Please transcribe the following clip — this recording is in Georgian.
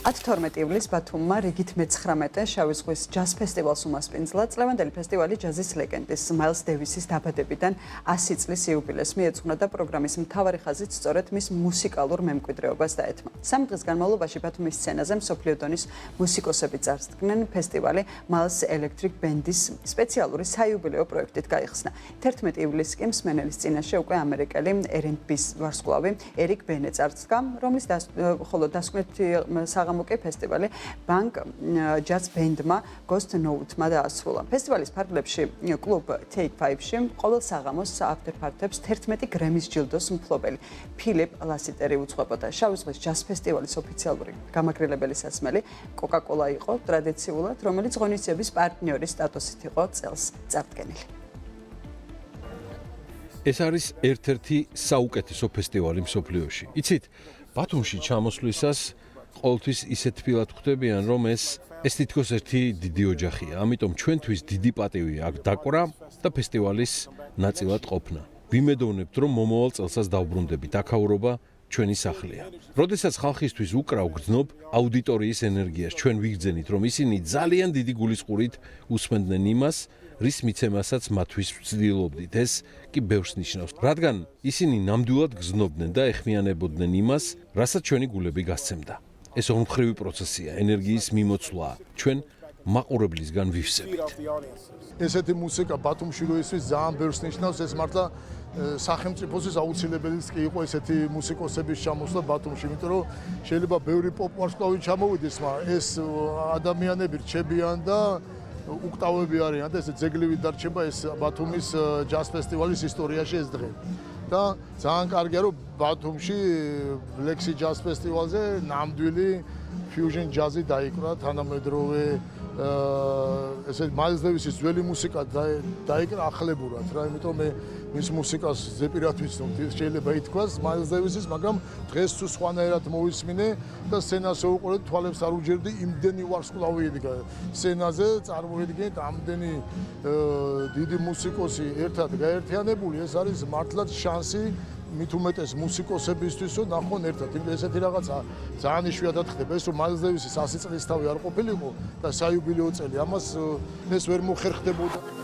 12 ივლისს ბათუმმა რიგით მე-19 შავი ზღვის ჯაზ ფესტივალს უმასპინძლა. წლევანდელი ფესტივალი ჯაზის ლეგენდის მაილს დევისის დაბადებიდან 100 წლის იუბილეს მიეძღვნა და პროგრამის მთავარი ხაზით სწორედ მის მუსიკალურ მემკვიდრეობას დაეთმო. 3 დღის განმავლობაში ბათუმის სცენაზე მსოფლიო დონის მუსიკოსები წარსდგნენ. ფესტივალი მაილს ელექტრიკ ბენდის სპეციალური საიუბილეო პროექტით გაიხსნა. 11 ივლისს კი მსმენელის წინაშე უკვე ამერიკელი R&B-ს ვარსკვლავი ერიკ ბენე წარსდგა, რომლის ხოლო დასკვნითი საღამოკი ფესტივალი ბანკ ჯაზ ბენდმა Ghost Note-მა დაასრულა. ფესტივალის ფარგლებში კლუბ Take 5-ში ყოველ საღამოს after party-ებს 11 გრემის ჯილდოს მფლობელი ფილიპ ლასიტერი უძღვებოდა. შავი ზღვის ჯაზ ფესტივალის ოფიციალური გამაგრილებელი სასმელი Coca-Cola იყო ტრადიციულად, რომელიც ღონისძიების პარტნიორის სტატუსით იყო წელს წარდგენილი. ეს არის ერთ-ერთი საუკეთესო ფესტივალი მსოფლიოში. იცით, ბათუმში ჩამოსვლისას ყოველთვის ისეთ თბილად ხვდებიან, რომ ეს თითქოს ერთი დიდი ოჯახია. ამიტომ ჩვენთვის დიდი პატივი აქ დაკვრა და ფესტივალის ნაწილად ყოფნა. ვიმედოვნებთ, რომ მომავალ წელსაც დავბრუნდებით. აქაურობა ჩვენი სახლია. როდესაც ხალხისთვის უკრავ გრძნობ აუდიტორიის ენერგიას, ჩვენ ვიგრძენით, რომ ისინი ძალიან დიდი გულისყურით უსმენდნენ იმას, რის მიცემასაც მათთვის ვცდილობდით. ეს კი ბევრს ნიშნავს, რადგან ისინი ნამდვილად გრძნობდნენ და ეხმიანებოდნენ იმას, რასაც ჩვენი გულები გასცემდა. ეს ორმხრივი პროცესია, ენერგიის მიმოცვლა. ჩვენ მაყურებლისგან ვივსებით. ესეთი მუსიკა ბათუმში რო ისვის ძალიან ბევრს ნიშნავს, ეს მართლა სახელმწიფოსთვის აუცილებელიც კი იყო ესეთი მუსიკოსების ჩამოსვლა ბათუმში, იმიტომ რომ შეიძლება ბევრი პოპ ვარსკვლავი ჩამოვიდეს, მაგრამ ეს ადამიანები რჩებიან და უკტავები არიან და ესე ძეგლივი დარჩება ეს ბათუმის ჯაზ ფესტივალის ისტორიაში ეს დღე. და ძალიან კარგია რომ ბათუმში ლექსი ჯაზ ფესტივალზე ნამდვილი ფიუჟენ ჯაზი დაიკვრა თანამედროვე ესე მაილს დევისის ძველი მუსიკა დაიკრა ახლებურად რა, იმიტომ მე მის მუსიკას ზეპირად ვიცნობ, შეიძლება ითქვას მაილს დევისის, მაგრამ დღეს თუ სხვანაირად მოვისმინე და სცენაზე უყურე, თვალებს არ უჯერდი, იმდენი ვარსკვლავი ედგა სცენაზე, წარმოიდგინეთ ამდენი დიდი მუსიკოსი ერთად გაერთიანებული, ეს არის მართლაც შანსი მით უმეტეს მუსიკოსებისთვის, რომ ნახონ ერთად. იმიტომ ესეთი რაღაცა ძალიან იშვიათად ხდება, ეს რომ მაილს დევისის 100 წლის თავი არ ყოფილიყო და საიუბილეო წელი, ამას ეს ვერ მოხერხდებოდა.